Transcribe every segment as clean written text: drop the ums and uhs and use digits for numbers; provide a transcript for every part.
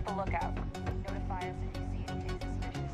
a lookout. Notify us if you see anything suspicious.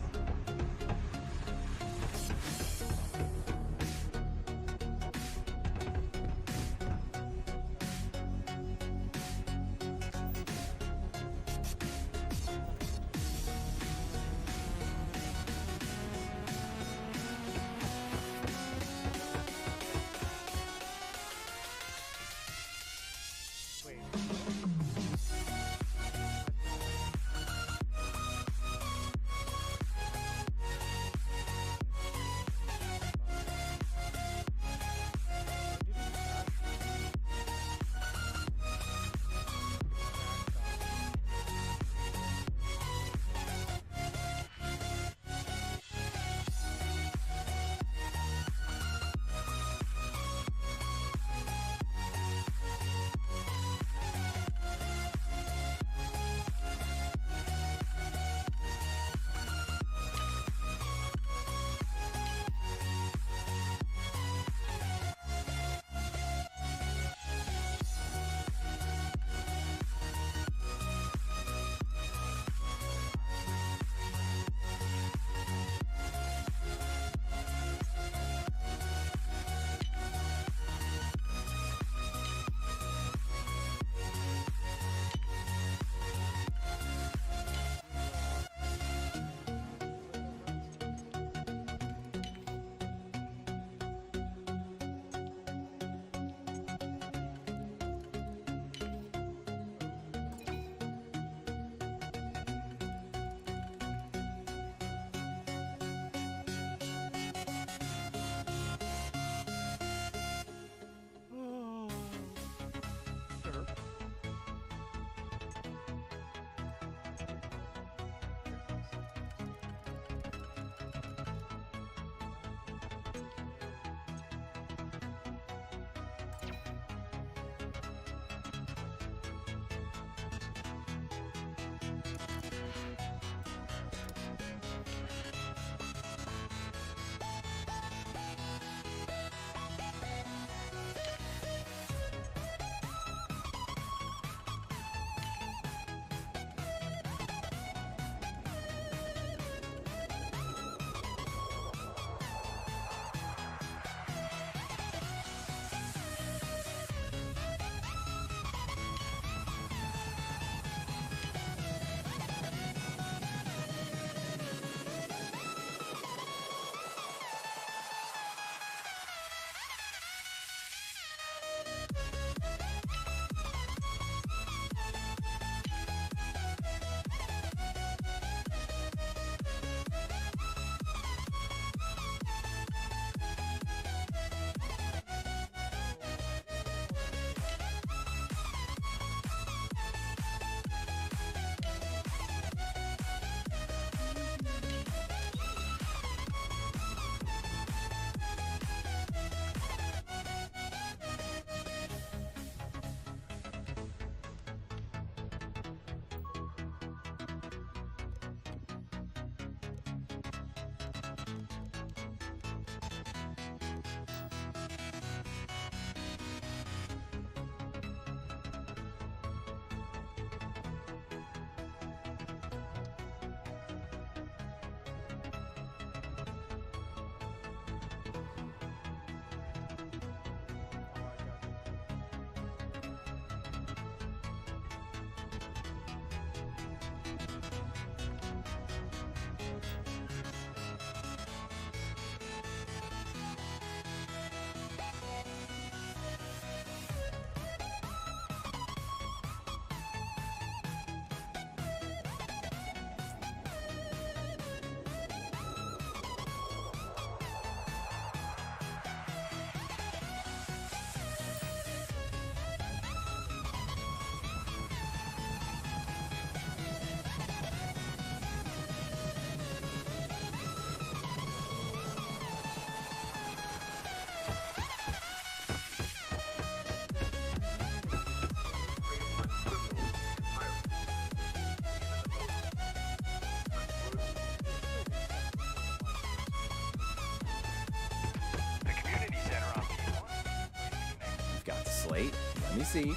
Let me see.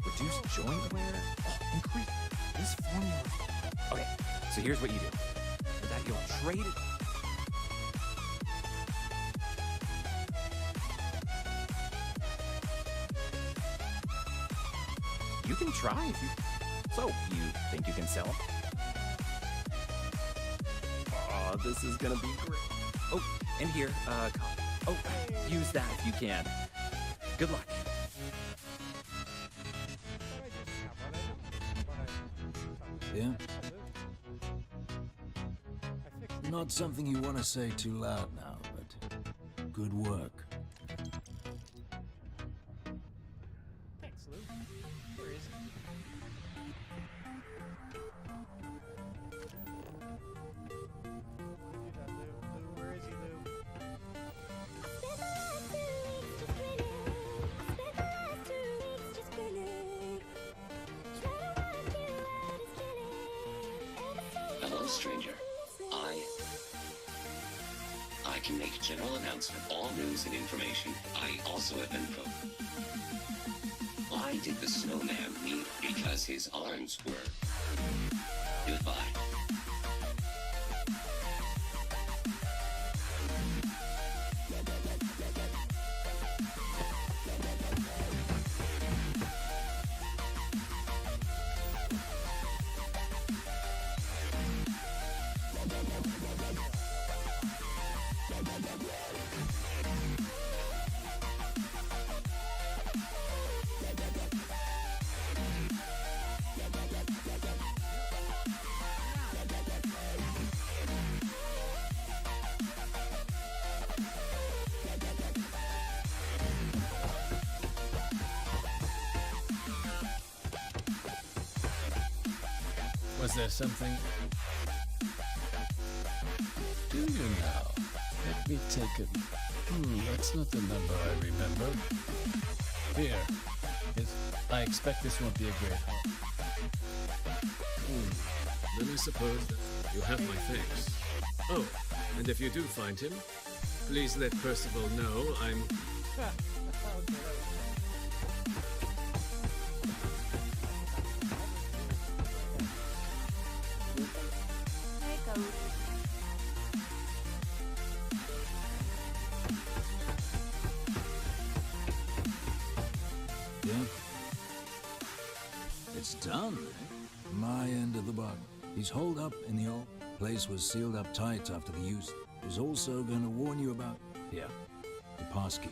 Reduce joint wear. Oh, increase This formula. Okay, so here's what you do. For that, you'll trade it. You can try if you. So, you think you can sell them? Oh, this is gonna be great. Oh, and here, copy. Oh, use that if you can. Good luck. Yeah? Not something you want to say too loud now, but good work. Thanks, Lou. Where is he? Do that, Lou. Lou, where is he, Lou? Hello, stranger. I can make general announcement, all news and information. I also have info. Why did the snowman leave? Because his arms were... Goodbye. Was there something? Do you now? Let me take it. That's not the number I remember. Here. I expect this won't be a great help. Then I suppose that you have my thanks. Oh, and if you do find him, please let Percival know I'm... There it goes. Yeah? It's done, eh? My end of the bargain. He's holed up in the old place was sealed up tight after the use. Was also going to warn you about, yeah, the passkey.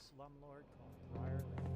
slumlord called Briar Lane.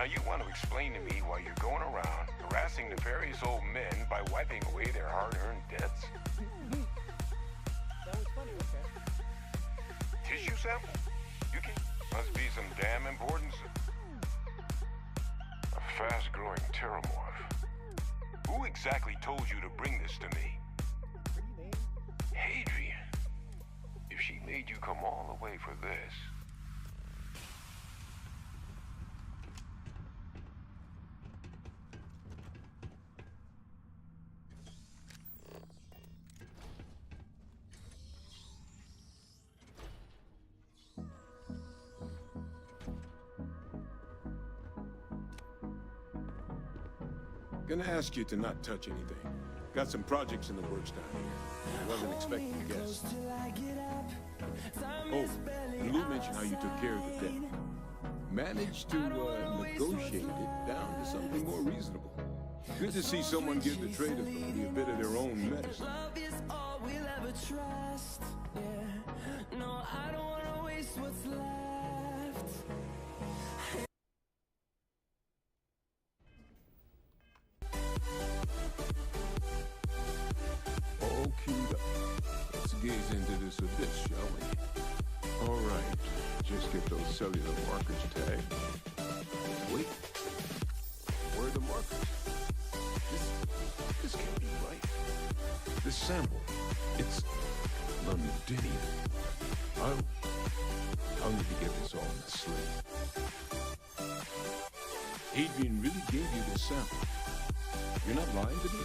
Now you want to explain to me why you're going around harassing nefarious old men by wiping away their hard-earned debts? That was funny, okay. Tissue sample? You can... Must be some damn importance. A fast-growing pteromorph. Who exactly told you to bring this to me? Pretty name. Hadrian. If she made you come all the way for this... Gonna ask you to not touch anything. Got some projects in the works down here. I wasn't expecting guests. Oh, and Lou mentioned how you took care of the debt. Managed to negotiate it down to something more reasonable. Good to see someone give the traders a bit of their own medicine. All queued up. Let's gaze into this abyss, shall we? All right. Just get those cellular markers tagged. Wait. Where are the markers? This can't be right. This sample, it's Londinium. I'll need to get this all in the slate. Adrian really gave you this sample. You're not lying to me?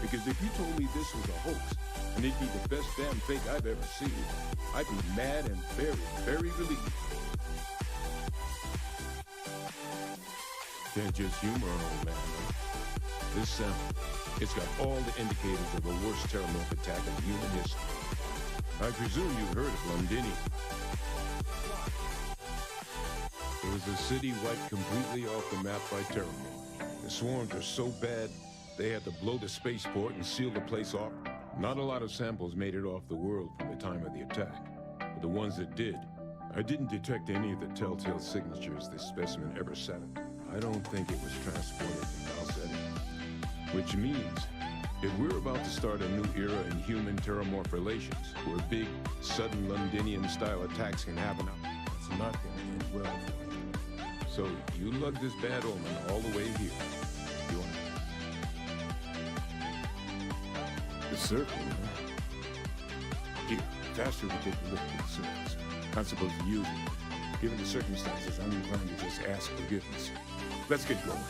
Because if you told me this was a hoax, and it'd be the best damn fake I've ever seen, I'd be mad and very, very relieved. Can't just humor an old man. This sample, it's got all the indicators of the worst terramorph attack in human history. I presume you've heard of Londinium. It was a city wiped completely off the map by terramorphs. The swarms were so bad, they had to blow the spaceport and seal the place off. Not a lot of samples made it off the world from the time of the attack. But the ones that did, I didn't detect any of the telltale signatures this specimen ever set up. I don't think it was transported to Calceti. Which means that we're about to start a new era in human-terramorph relations, where big, sudden Londinium-style attacks can happen. It's not going to end well for you. So you lug this bad omen all the way here. You want the circle, huh? Here, faster to take a look at the circles. Not supposed to use it. Given the circumstances, I'm inclined to just ask forgiveness. Let's get going.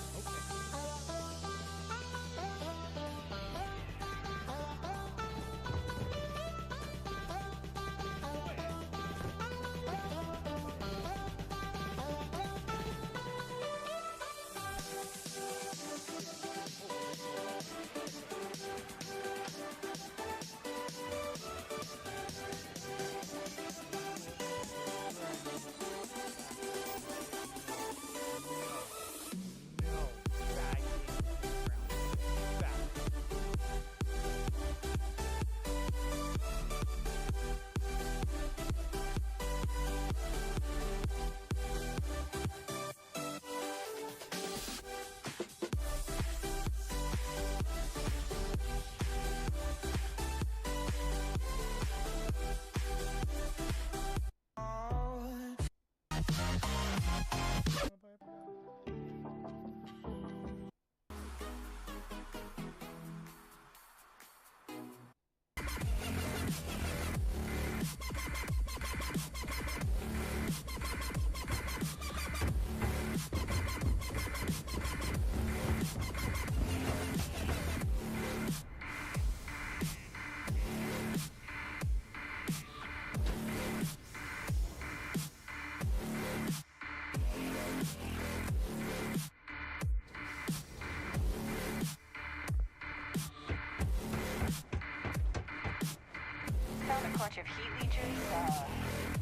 Found a clutch of heat leeches,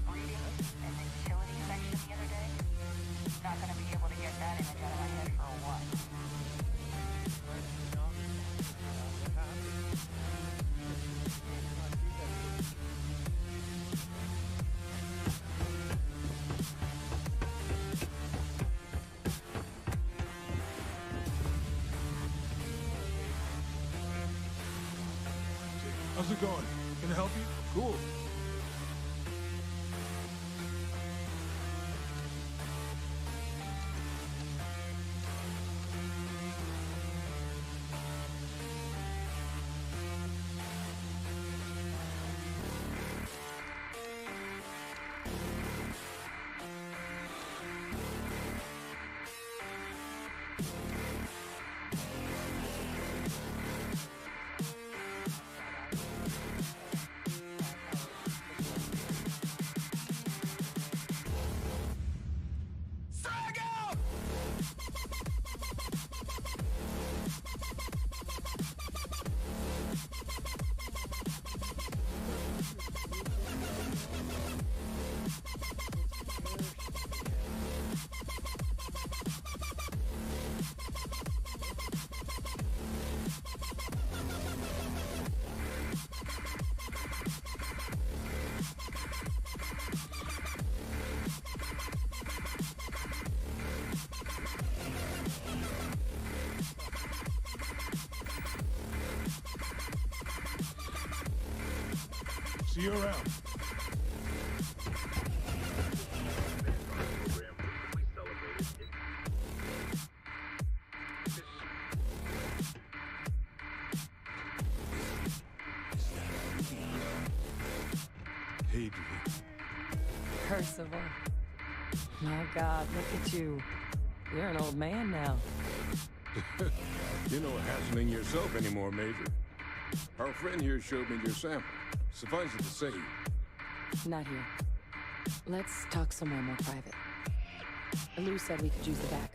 breeding in the utility section the other day. Not gonna be able to get that image out of my head for a while. How's it going? Can I help you? Cool. See you around. Adrian. Percival. My God, look at you. You're an old man now. You're no hassling yourself anymore, Major. Our friend here showed me your sample. Suffice it to say, Not here. Let's talk somewhere more private. Lou said we could use the back.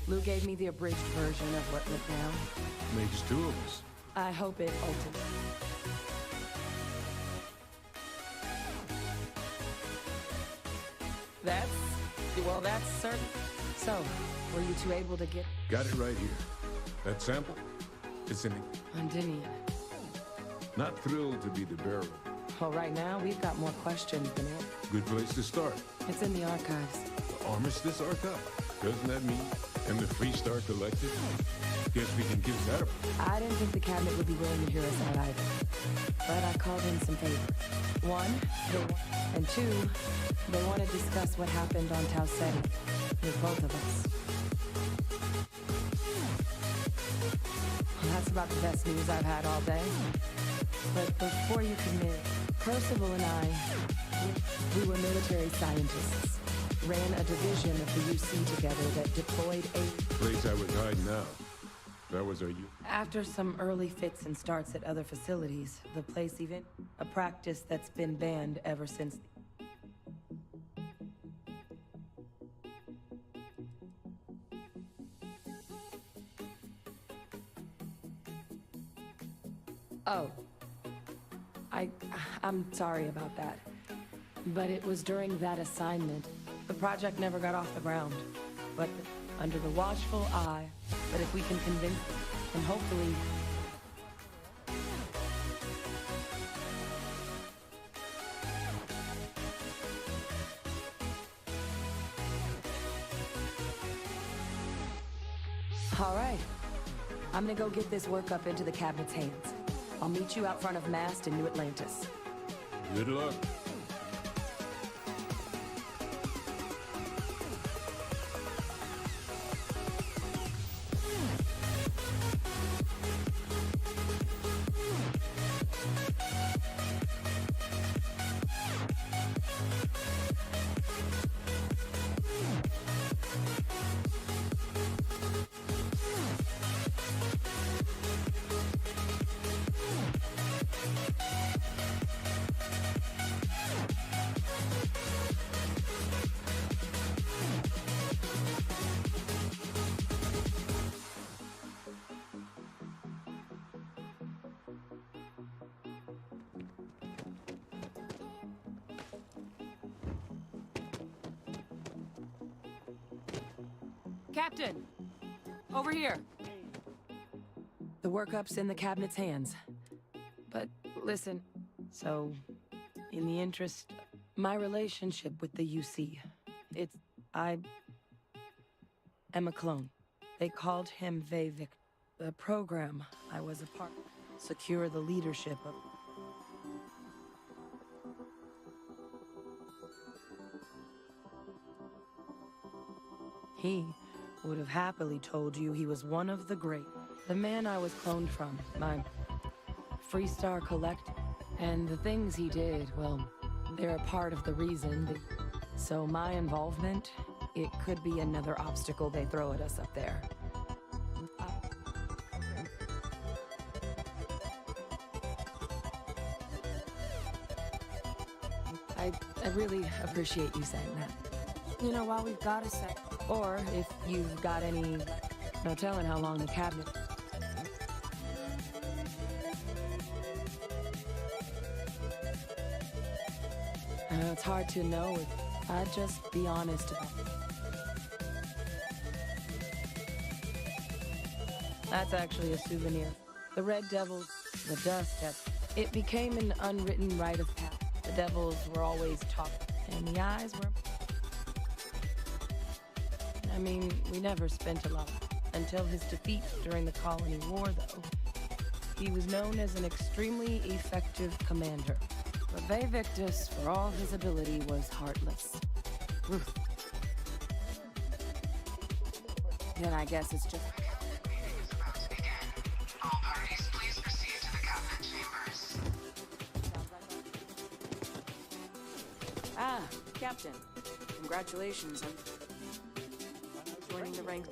Lou gave me the abridged version of what went down. makes two of us. I hope it altered. That's certain. So, were you two able to get Got it right here. That sample? It's in it. Endymion? Not thrilled to be the bearer. Well, right now, we've got more questions than answers. Good place to start. It's in the archives. The Armistice Archive. Doesn't that mean? And the Freestar Collective? Guess we can give that a... I didn't think the cabinet would be willing to hear us out either. But I called in some favors. One, and two, they want to discuss what happened on Tau Ceti with both of us. Well, that's about the best news I've had all day. But before you commit, Percival and I, we were military scientists. Ran a division of the UC together that deployed Place I would hide now. That was our After some early fits and starts at other facilities, the place even a practice that's been banned ever since. Oh. I'm sorry about that. But it was during that assignment. The project never got off the ground. But under the watchful eye, but if we can convince and hopefully all right. I'm gonna go get this work up into the cabinet's hands. I'll meet you out front of Mast in New Atlantis. Good luck. Captain! Over here! The workup's in the cabinet's hands. But listen, so, in the interest, my relationship with the UC, I am a clone. They called him Vavik. The program I was a part of, secure the leadership of. He would have happily told you he was one of the great. The man I was cloned from, my Freestar Collective. And the things he did, well, they're a part of the reason. So my involvement, it could be another obstacle they throw at us up there. I really appreciate you saying that. You know, while we've got a sec. Or if you've got any, no telling how long the cabinet. It's hard to know. I'd just be honest about it. That's actually a souvenir. The Red Devils, the dust, it became an unwritten rite of passage. The Devils were always taught, and the eyes were... I mean, we never spent a lot. Until his defeat during the Colony War, though. He was known as an extremely effective commander. But Victus, for all his ability, was heartless. Ruth. Then I guess it's just... All parties, please proceed to the cabinet chambers. Ah, Captain. Congratulations on joining the ranks.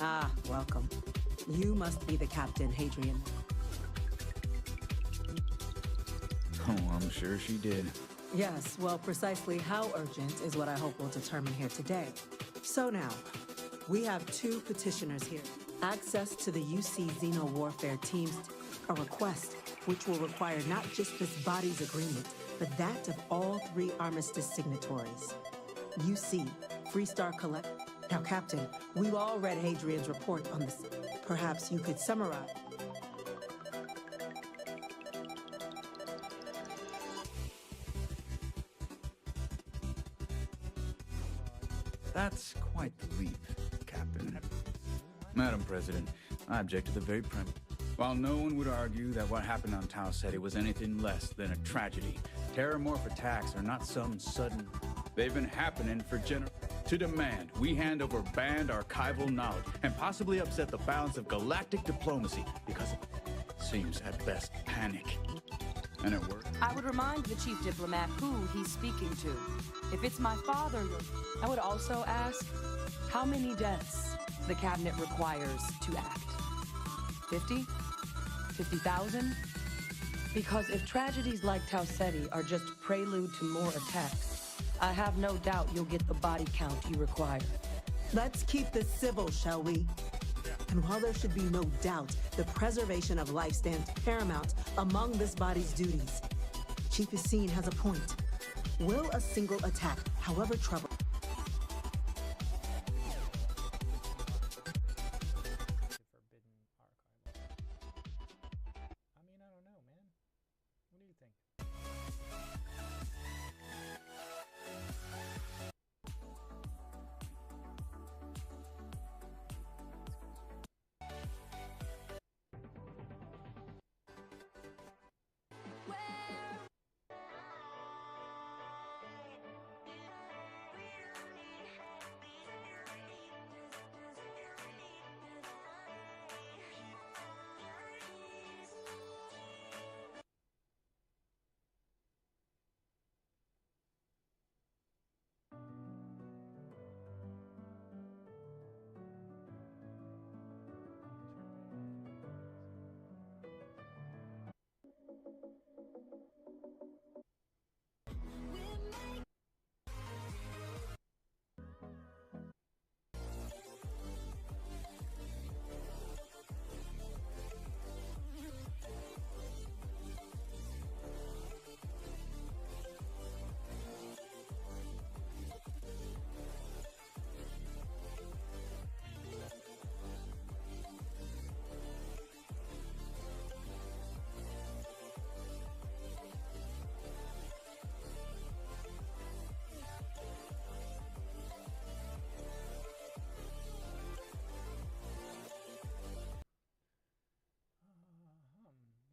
Ah, welcome. You must be the Captain, Hadrian. Oh, I'm sure she did. Yes, well, precisely how urgent is what I hope we'll determine here today. So now, we have two petitioners here. Access to the UC Xeno Warfare teams, a request which will require not just this body's agreement, but that of all three armistice signatories. UC, Freestar Collect. Now, Captain, we've all read Hadrian's report on this. Perhaps you could summarize. That's quite the leap, Captain. Madam President, I object to the very premise. While no one would argue that what happened on Tau Ceti was anything less than a tragedy, terramorph attacks are not some sudden. They've been happening for generations. To demand we hand over banned archival knowledge and possibly upset the balance of galactic diplomacy because it seems at best panic. And it worked. I would remind the chief diplomat who he's speaking to. If it's my father, I would also ask how many deaths the cabinet requires to act. 50? 50,000? Because if tragedies like Tau Ceti are just prelude to more attacks, I have no doubt you'll get the body count you require. Let's keep this civil, shall we? And while there should be no doubt, the preservation of life stands paramount among this body's duties. Chief Yassine has a point. Will a single attack, however troubling... Forbidden archival. I mean, I don't know, man. What do you think?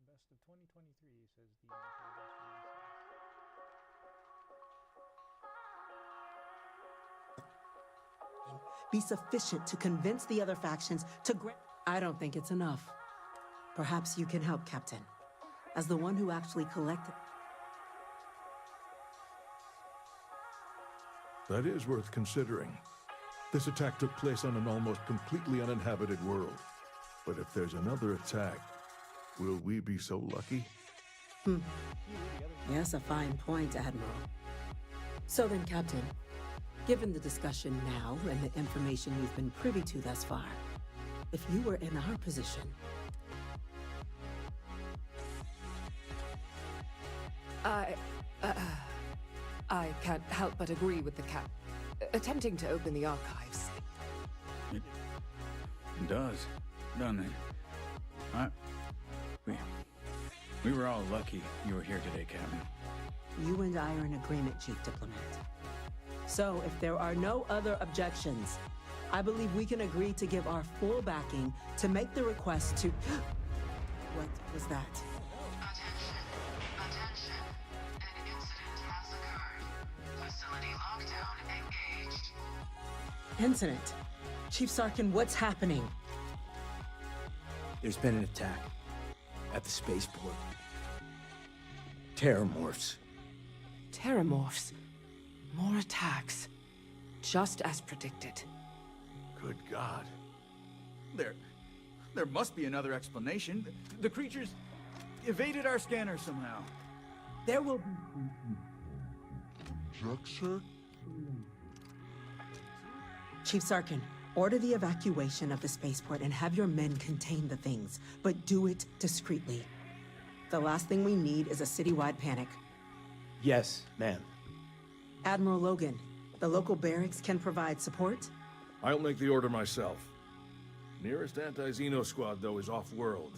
Best of 2023, says the be sufficient to convince the other factions to grant... I don't think it's enough. Perhaps you can help, Captain. As the one who actually collected... That is worth considering. This attack took place on an almost completely uninhabited world. But if there's another attack, will we be so lucky? Yes, a fine point, Admiral. So then, Captain, given the discussion now and the information you've been privy to thus far, if you were in our position... can't help but agree with the Cap. Attempting to open the archives. It does, doesn't it? We were all lucky you were here today, Captain. You and I are in agreement, Chief Diplomat. So, if there are no other objections, I believe we can agree to give our full backing to make the request to... What was that? Attention. An incident has occurred. Facility lockdown engaged. Incident? Chief Sarkin, what's happening? There's been an attack at the spaceport. Terramorphs. Terramorphs. More attacks. Just as predicted. Good God. There must be another explanation. The creatures evaded our scanner somehow. There will be... Sir? Chief Sarkin, order the evacuation of the spaceport and have your men contain the things, but do it discreetly. The last thing we need is a citywide panic. Yes, ma'am. Admiral Logan, the local barracks can provide support? I'll make the order myself. Nearest anti-Xeno squad, though, is off-world.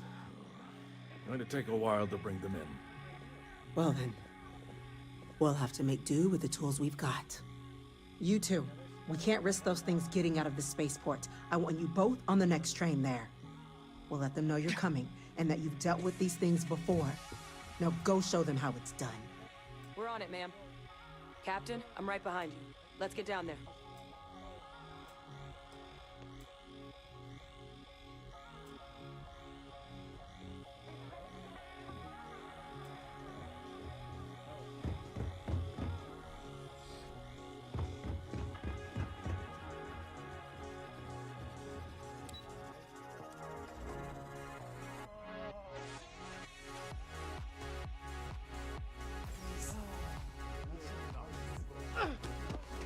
Going to take a while to bring them in. Well then, we'll have to make do with the tools we've got. You two, we can't risk those things getting out of the spaceport. I want you both on the next train there. We'll let them know you're coming, and that you've dealt with these things before. Now go show them how it's done. We're on it, ma'am. Captain, I'm right behind you. Let's get down there.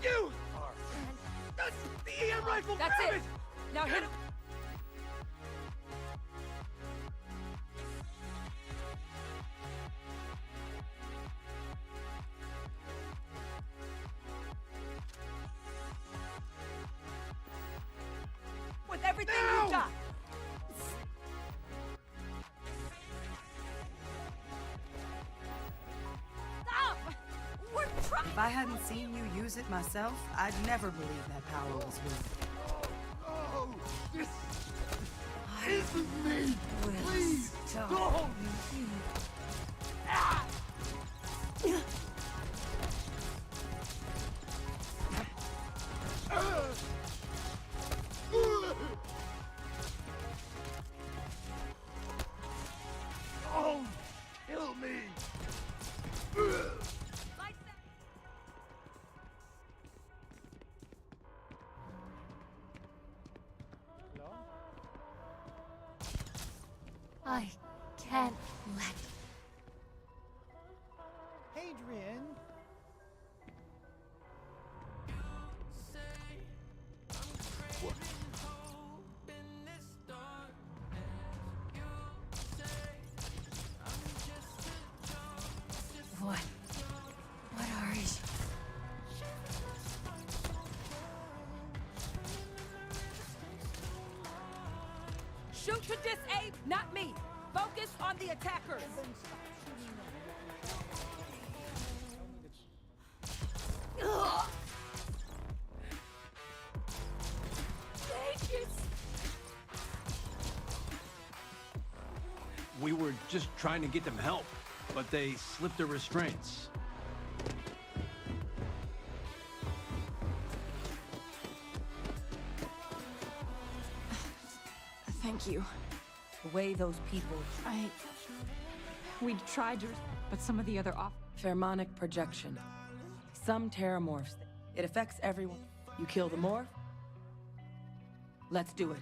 You! That's the EM rifle! That's Grab it! Now hit him! With everything you've got! Stop! We're trying! If I hadn't seen you use it myself, I'd never believe that power was real. Oh, this isn't me! Please, don't! Ah! Oh, kill me! I can't let... Adrian! What? What are you? Shoot to disable, not me! Focus on the attackers! Ugh. We were just trying to get them help, but they slipped their restraints. Thank you. The way those people... We tried to, but some of the other Pheromonic projection. Some terramorphs. It affects everyone. You kill the morph. Let's do it.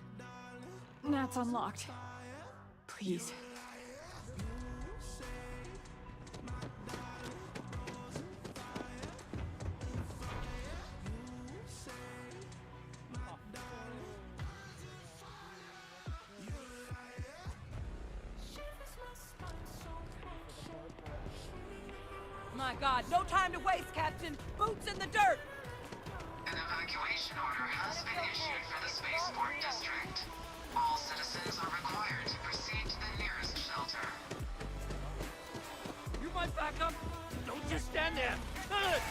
That's unlocked. Please. my God, no time to waste, Captain! Boots in the dirt! An evacuation order has been issued for the spaceport district. All citizens are required to proceed to the nearest shelter. You might back up. Don't just stand there. Good.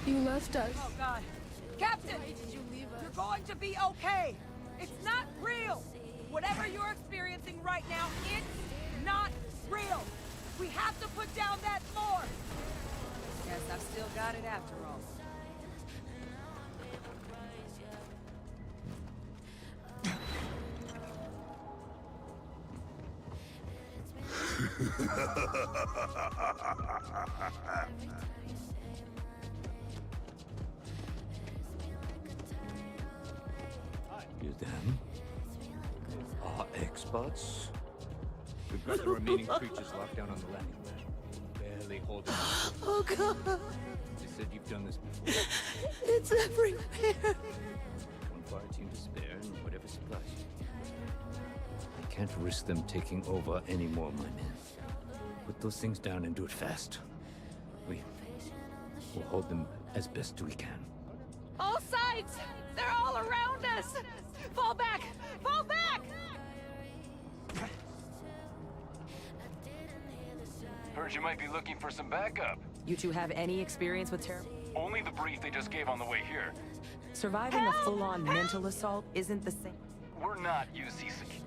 You left us. Oh, God. Captain! You're going to be okay! It's not real! Whatever you're experiencing right now, it's not real! We have to put down that floor! Guess I've still got it after all. You them? Are experts? We've got the remaining creatures locked down on the landing pad. Barely holding on. Oh, God. They said you've done this before. It's everywhere. One fire team to spare and whatever supplies you need. I can't risk them taking over anymore, my men. Put those things down and do it fast. We'll hold them as best we can. All sides! They're all around us! Fall back! Fall back! Heard you might be looking for some backup. You two have any experience with terror? Only the brief they just gave on the way here. Surviving a full-on mental assault isn't the same. We're not UC secure.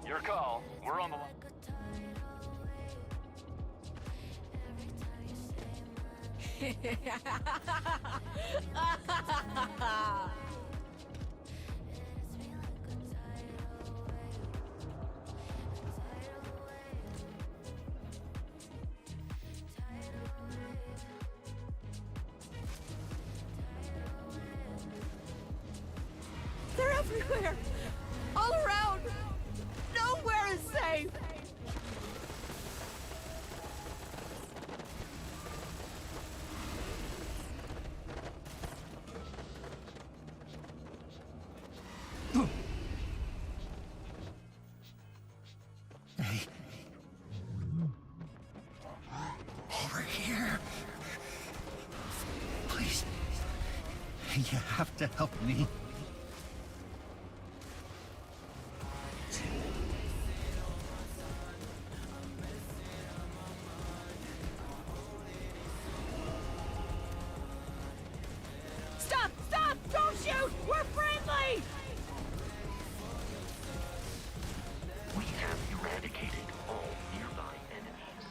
Your call. We're on the line. They're everywhere. All around. Nowhere is safe. Over here. Please. You have to help me. Stop! Stop! Don't shoot! We're friendly! We have eradicated all nearby enemies.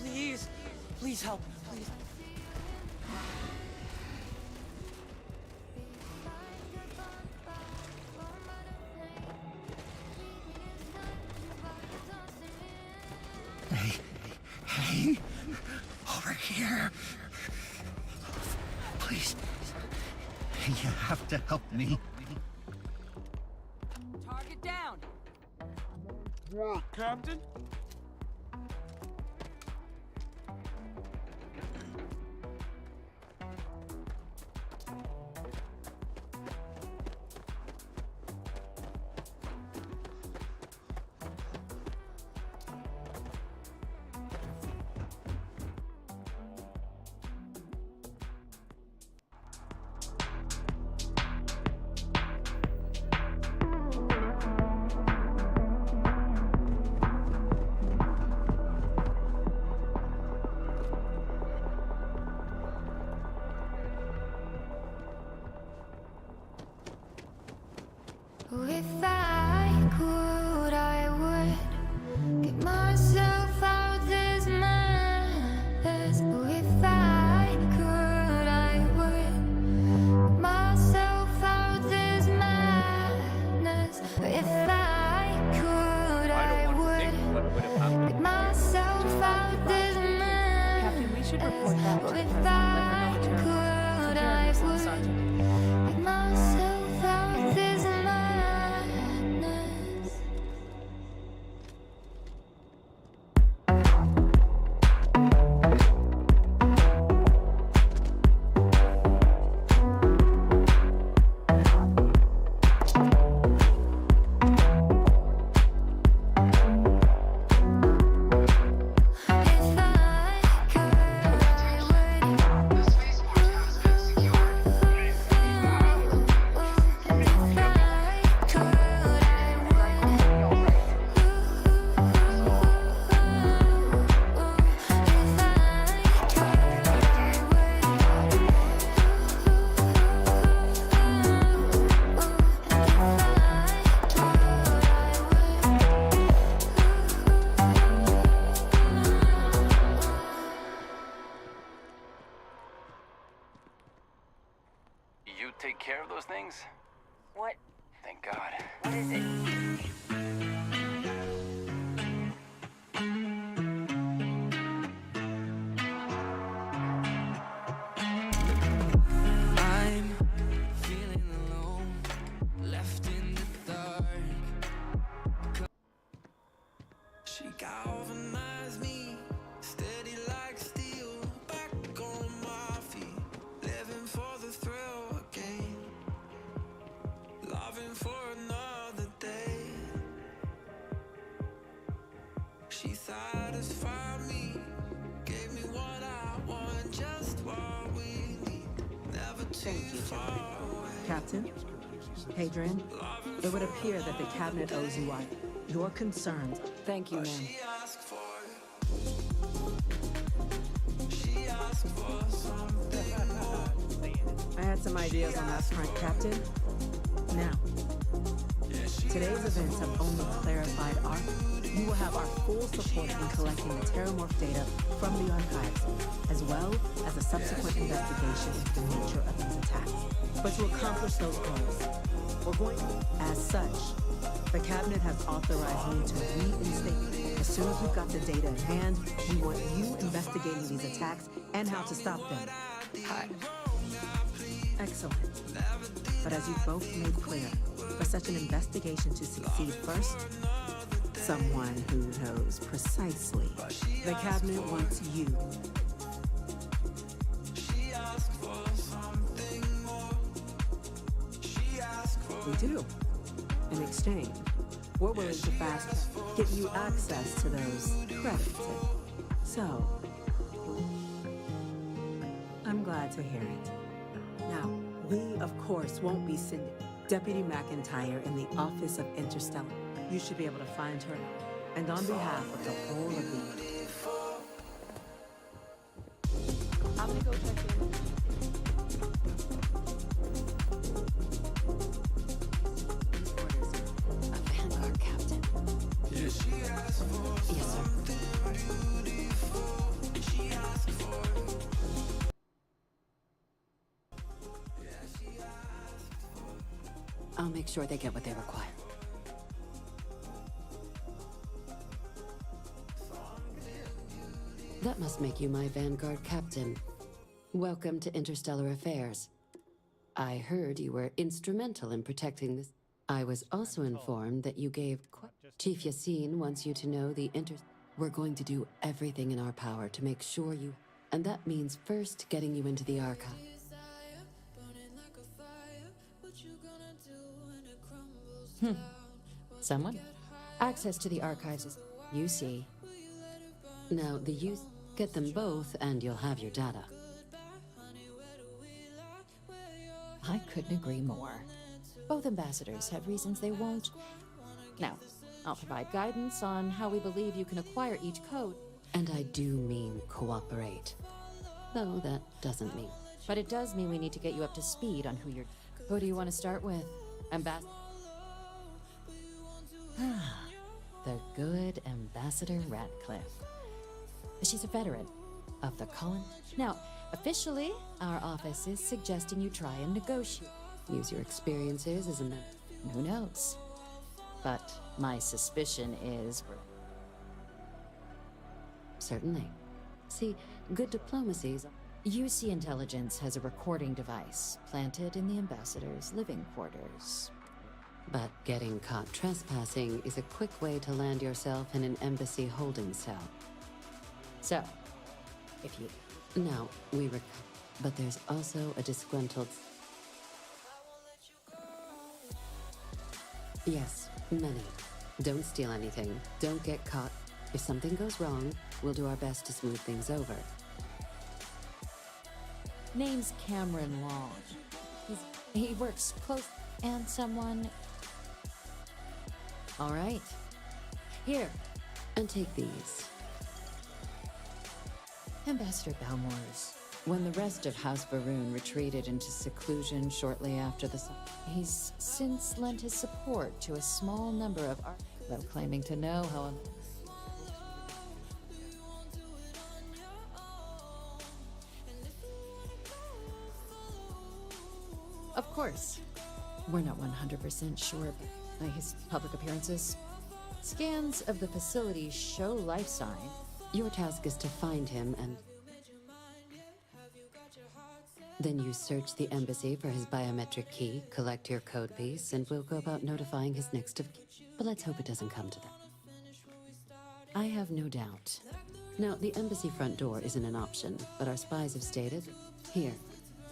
Please. Please help. Please. Hey, over here. Please. You have to help me. Target down. What, Captain? If I could, I would get myself out this mess. If I could, I would get myself out this madness. If I could, I would get myself out this mess. Captain, we should report that to the If president. I Let her know could, the I terror. would Sergeant. get myself out this madness. You take care of those things? What? Thank God. What is it? I'm feeling alone, left in the dark. She galvanized me, steady like steel, back on my feet, living for the thrill again, loving for another day. She satisfied me, gave me what I want, just what we need, never too far away. Captain? Hadrian, it would appear that the cabinet owes you one. Your concerns. Thank you, ma'am. She asked for something more. I had some ideas on that front, Captain. Now, today's events have only clarified our... You will have our full support in collecting the Terramorph data from the archives, as well as a subsequent investigation into the nature of these attacks. But to accomplish those goals, we're going to... As such, the Cabinet has authorized me to reinstate. As soon as we've got the data in hand, we want you investigating these attacks and how to stop them. Hi. Excellent. But as you both made clear, for such an investigation to succeed first, someone who knows precisely. The Cabinet wants you. We do. In exchange, we're willing to get you access to those credits. So, I'm glad to hear it. Now, we, of course, won't be sending Deputy McIntyre in the Office of Interstellar. You should be able to find her. And on behalf of the whole of the... I'm gonna go check in. A Vanguard captain. Yes, sir. I'll make sure they get what they require. That must make you my Vanguard captain. Welcome to Interstellar Affairs. I heard you were instrumental in protecting this. I was also informed that you gave Chief Yassine wants you to know We're going to do everything in our power to make sure you... And that means first getting you into the archive. Someone? Access to the archives is... You see. Now, the use... Get them both, and you'll have your data. I couldn't agree more. Both ambassadors have reasons they won't. Now, I'll provide guidance on how we believe you can acquire each code. And I do mean cooperate. Though that doesn't mean... But it does mean we need to get you up to speed on who you're... Who do you want to start with? Ambassador? The good Ambassador Ratcliffe. She's a veteran of the colony. Now, officially, our office is suggesting you try and negotiate. Use your experiences as a man. Who knows? But my suspicion is... Certainly. See, good diplomacies... UC Intelligence has a recording device planted in the ambassador's living quarters. But getting caught trespassing is a quick way to land yourself in an embassy holding cell. So, if you... Now, but there's also a disgruntled... Yes, many. Don't steal anything. Don't get caught. If something goes wrong, we'll do our best to smooth things over. Name's Cameron Long. He works close... And someone... All right. Here, and take these. Ambassador Balmores, when the rest of House Varun retreated into seclusion shortly after the... He's since lent his support to a small number of... Though claiming to know how... Of course. We're not 100% sure by his public appearances. Scans of the facility show life signs. Your task is to find him and... Then you search the embassy for his biometric key, collect your code piece, and we'll go about notifying his next of kin. But let's hope it doesn't come to that. I have no doubt. Now, the embassy front door isn't an option, but our spies have stated... Here,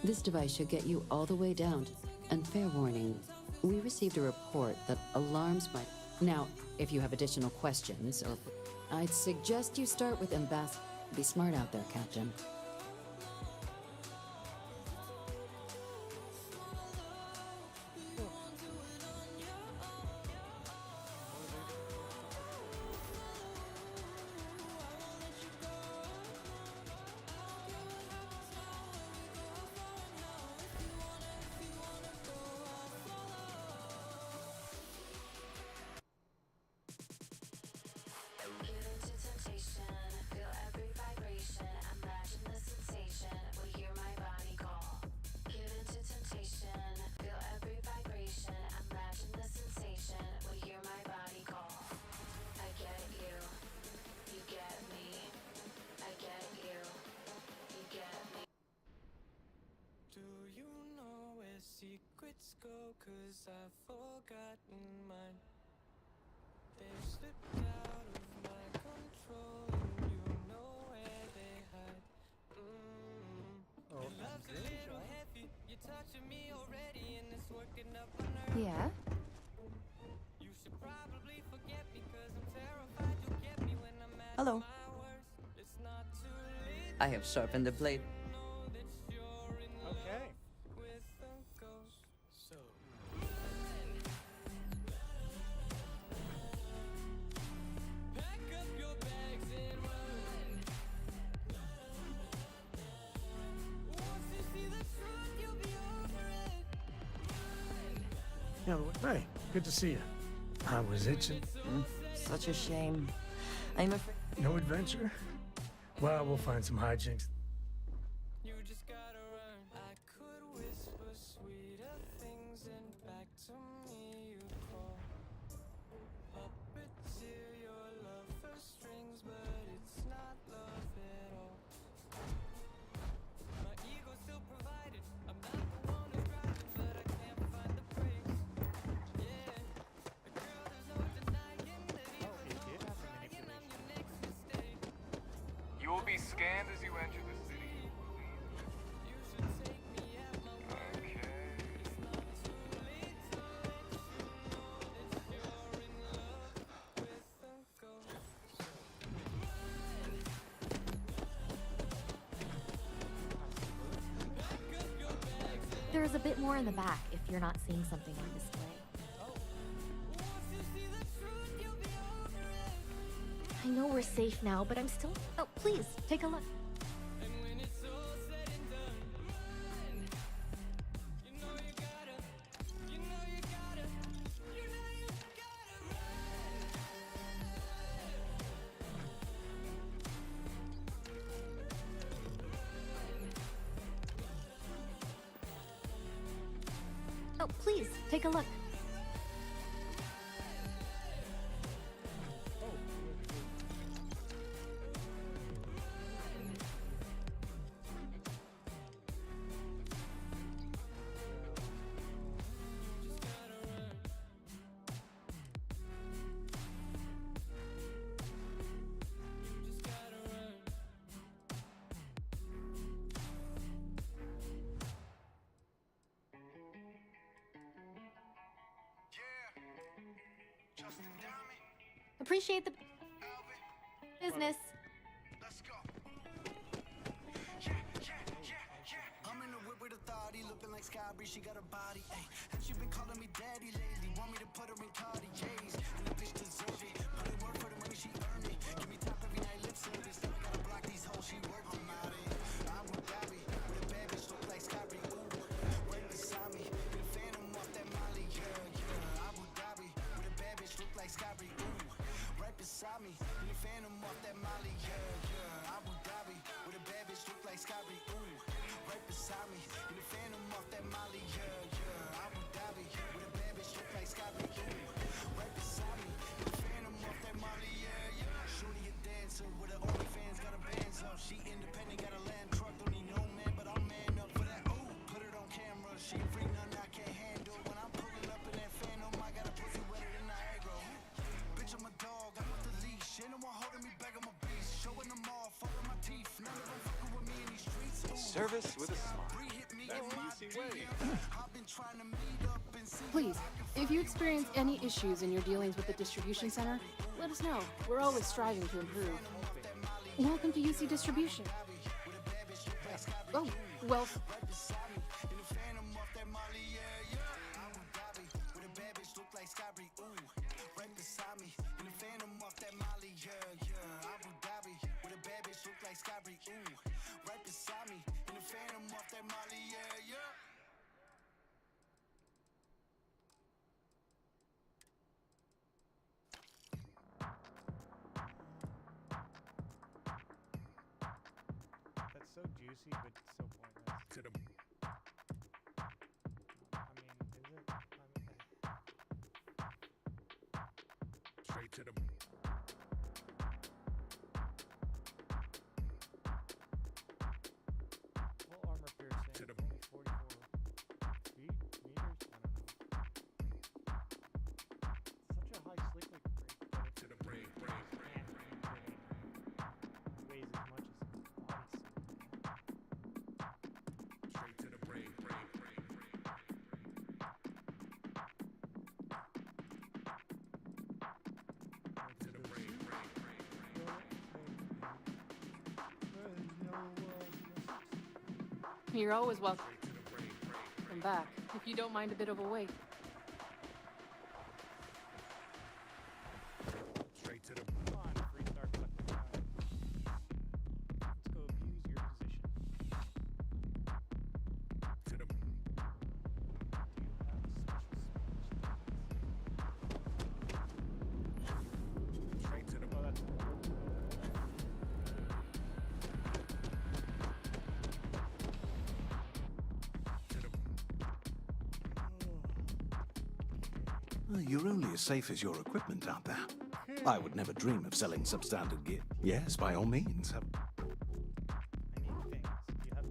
this device should get you all the way down. And fair warning, we received a report that alarms might... Now, if you have additional questions, or... I'd suggest you start with Ambassador. Be smart out there, Captain. Secrets go, 'cause I've forgotten mine. They've slipped out of my control, and you know where they hide. Your love's a little heavy, you're touching me already, and it's working up my nerves. Yeah? You should probably forget me, 'cause I'm terrified you'll get me when I'm at Hello. my worst. It's not too late. I have sharpened the blade. Okay. Yeah, hey, good to see you. I was itching. Such a shame. I'm afraid. No adventure? Well, we'll find some hijinks. You just gotta run. I could whisper sweeter things and back to scanned as you enter the city. Okay. There's a bit more in the back if you're not seeing something on display. I know we're safe now, but I'm still... Oh, please, take a look. Oh, please, take a look. Appreciate the business. I'm in the whip with authority, looking like Skybri, she got a body, ayy. And she been calling me daddy lately, want me to put her in Cartier's. And the bitch deserve it, put in work for the money, she earn it. Give me top every night, lip service, then I gotta block these hoes, she worth it. I'm out in Abu Dhabi, with a bad bitch, look like Skybri, ooh. Right beside me, with a phantom off that Molly, yeah. Abu Dhabi, with a bad bitch, look like Skybri, ooh. Right beside me, with a phantom off that Molly, yeah. Abu Dhabi, with a bad bitch, look like Skybri, ooh. Right beside me, in the phantom off that Molly, yeah. Abu Dhabi, with a bad bitch look like Skybri, ooh. Right beside me, in the phantom off that Molly, yeah. Shorty a dancer with her OnlyFans, got her bands up. She independent, got a land truck, don't need no man, but I'm man up for that. Ooh, put it on camera, she a freak, nothing I can't handle. When I'm pulling up in that phantom, I got a pussy wetter than Niagara. Bitch, I'm a dog, I'm off the leash. Ain't no one holding me back, I'm a beast. Showing them off, falling my teeth. None of them fucking with me in these streets. Ooh. Service with a smile. That's the easy way. Please, if you experience any issues in your dealings with the distribution center, let us know. We're always striving to improve. Welcome to UC Distribution. Oh, well... That's so juicy, but so pointless. To the I mean, is it? straight to the Full armor piercing. To the- Only 44 feet? Meters? I don't know. Such a high sleep rate, but to the brain, brain, brain. weighs as much as his bodysuit. Straight to the brain, brain, brain, brain. To the brain, brain, brain, brain. You're always welcome. Straight to the brain, brain, brain. Come back, if you don't mind a bit of a wait. Straight to the Come on, free star collector guy. Let's go abuse your position. to the Do you have special straight to the Oh, that's Well, you're only as safe as your equipment out there. I would never dream of selling substandard gear. Yes, by all means. I need things. You have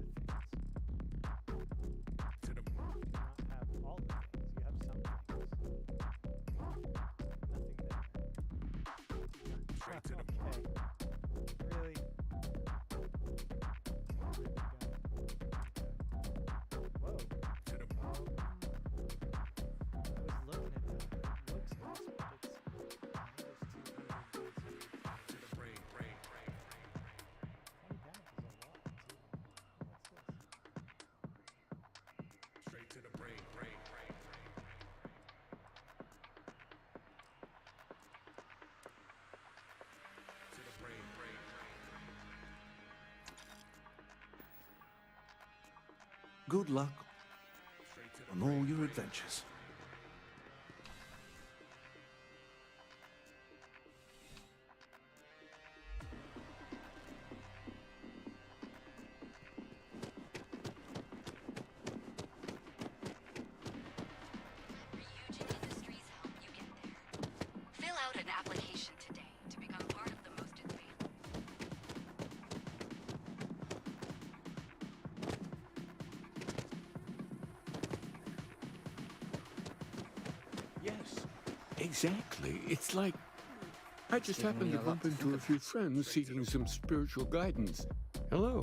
the things. to the You do not have all the things. You have some things. Nothing there. straight to the Okay. Really? Good luck on all your adventures. Fill out an application today to become part of the most advanced. Yes, exactly. It's like I just happened to bump into a few friends seeking some spiritual guidance. Hello.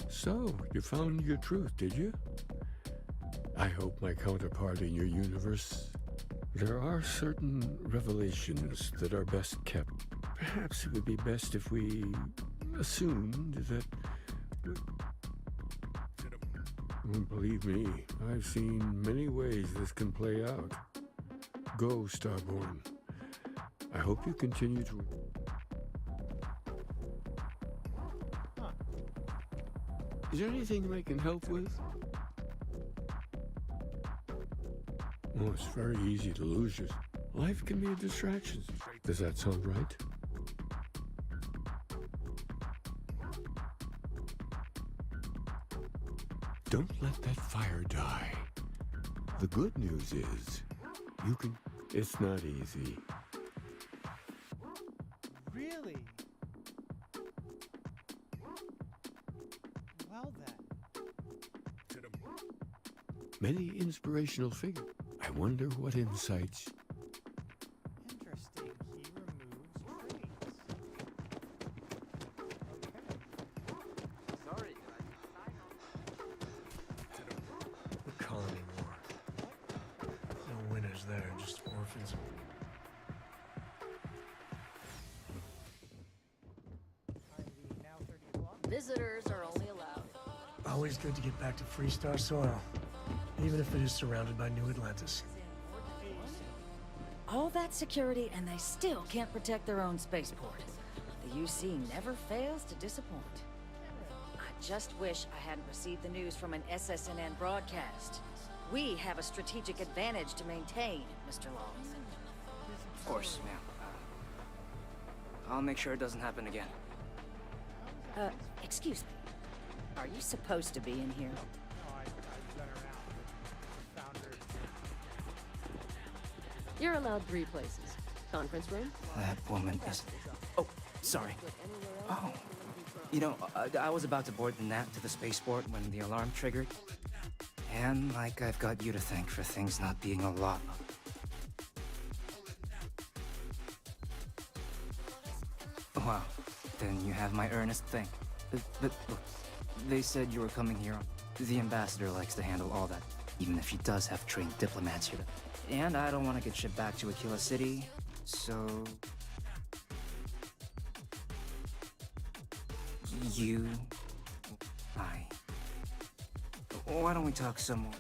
So, you found your truth, did you? I hope my counterpart in your universe. There are certain revelations that are best kept. Perhaps it would be best if we assumed that. Believe me, I've seen many ways this can play out. Go, Starborn. I hope you continue to. Is there anything I can help with? Oh, it's very easy to lose you. Life can be a distraction. Does that sound right? Don't let that fire die. The good news is, you can... It's not easy. Really? Well then. Many inspirational figures. I wonder what insights... Interesting. He removes traits. Sorry, The colony war. No winners there, just orphans. Visitors are only allowed. Always good to get back to Freestar soil, even if it is surrounded by New Atlantis. All that security, and they still can't protect their own spaceport. The UC never fails to disappoint. I just wish I hadn't received the news from an SSNN broadcast. We have a strategic advantage to maintain, Mr. Long. Of course, ma'am. I'll make sure it doesn't happen again. Excuse me. Are you supposed to be in here? No, I've been around. Found her. You're allowed 3 places. Conference room? That woman is... Oh, sorry. Oh. You know, I was about to board the NAT to the spaceport when the alarm triggered. And, like, I've got you to thank for things not being a lot. Wow. Then you have my earnest thank. But look, they said you were coming here. The ambassador likes to handle all that, even if he does have trained diplomats here. And I don't want to get shipped back to Aquila City, so... You... Why don't we talk some more?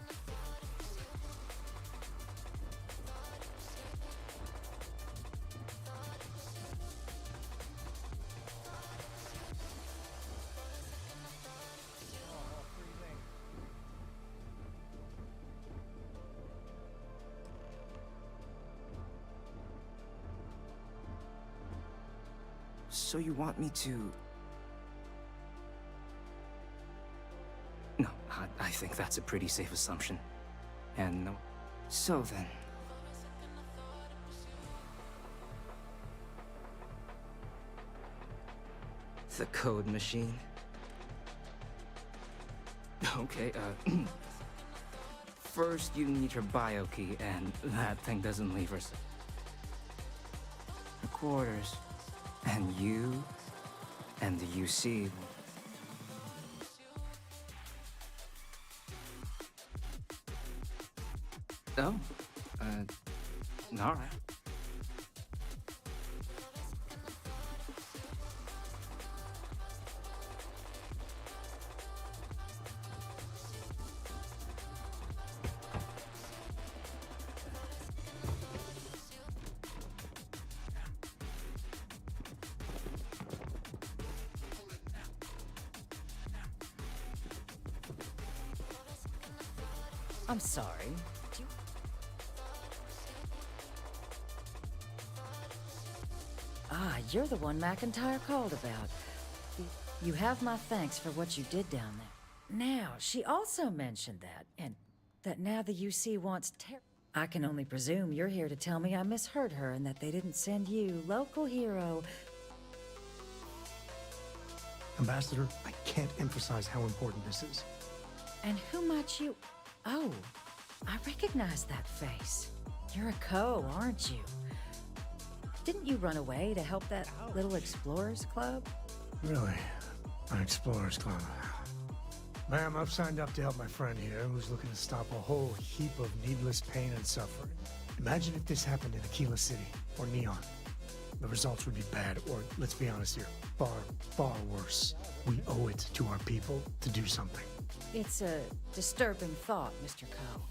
So you want me to... No, I think that's a pretty safe assumption. And no... So then... The code machine? Okay, First you need her bio key, and that thing doesn't leave her. The quarters. And you... and the UC... Oh, all right. I'm sorry. Ah, you're the one McIntyre called about. You have my thanks for what you did down there. Now, she also mentioned that, and that now the UC wants I can only presume you're here to tell me I misheard her and that they didn't send you, local hero. Ambassador, I can't emphasize how important this is. And who might you... Oh, I recognize that face. You're a Co, aren't you? Didn't you run away to help that little Explorers Club? Really? An Explorers Club. Ma'am, I've signed up to help my friend here who's looking to stop a whole heap of needless pain and suffering. Imagine if this happened in Aquila City or Neon. The results would be bad, or let's be honest here, far, far worse. We owe it to our people to do something. It's a disturbing thought, Mr. Co.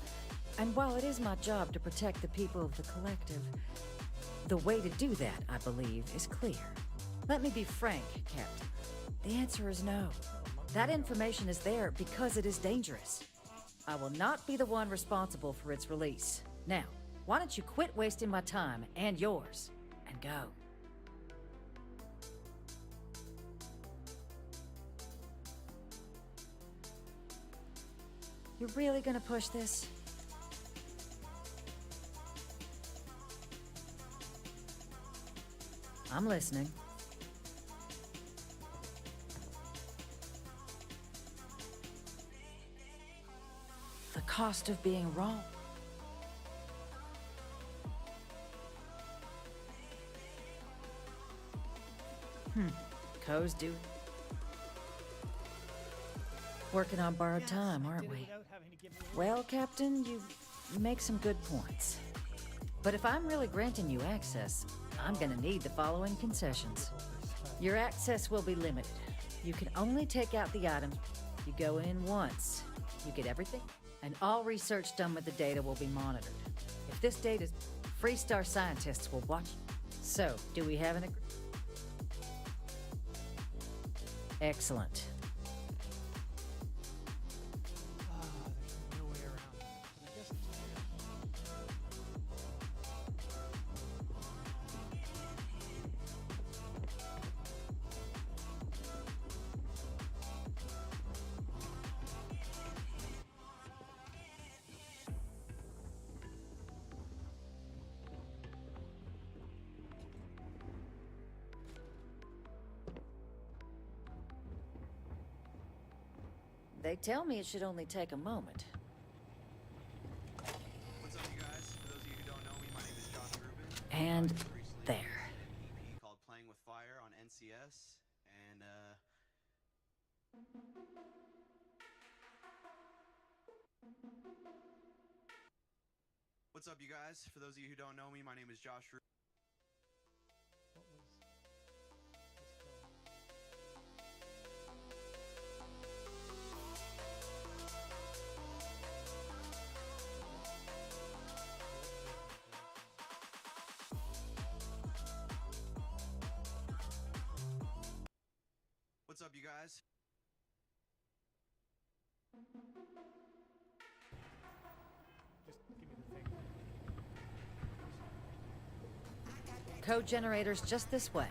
And while it is my job to protect the people of the Collective, the way to do that, I believe, is clear. Let me be frank, Captain. The answer is no. That information is there because it is dangerous. I will not be the one responsible for its release. Now, why don't you quit wasting my time and yours, and go. You're really gonna push this? I'm listening. The cost of being wrong. Co's do. Working on borrowed time, aren't we? Well, Captain, you make some good points. But if I'm really granting you access, I'm gonna need the following concessions. Your access will be limited. You can only take out the items. You go in once. You get everything, and all research done with the data will be monitored. If this data's... Freestar scientists will watch. So, do we have an agreement? Excellent. They tell me it should only take a moment. What's up, you guys? For those of you who don't know me, my name is Josh Rubin. And there. EP called Playing with Fire on NCS, and what's up, you guys? For those of you who don't know me, my name is Josh Rubin. What's up, you guys? Code generators just this way.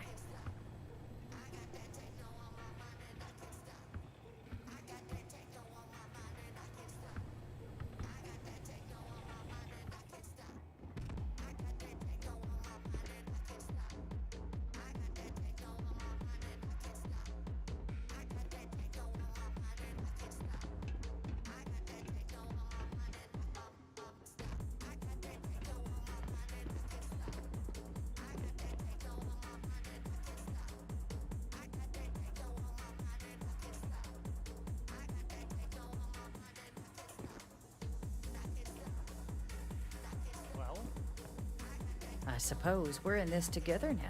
I suppose we're in this together now.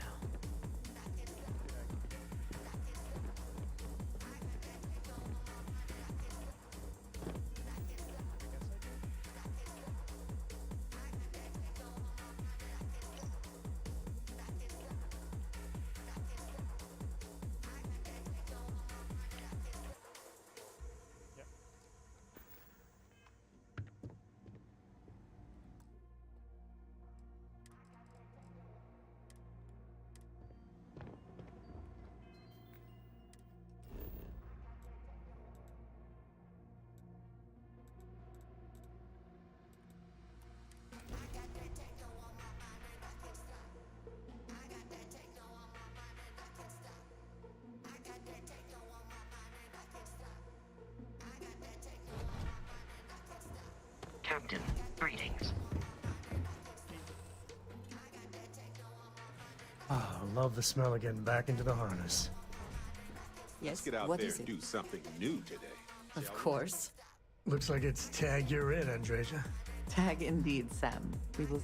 Captain. Greetings. Ah, I love the smell of getting back into the harness. Yes, Get out what there is and it? do something new today. Of course. Looks like it's tag you're in, Andreja. Tag indeed, Sam. We will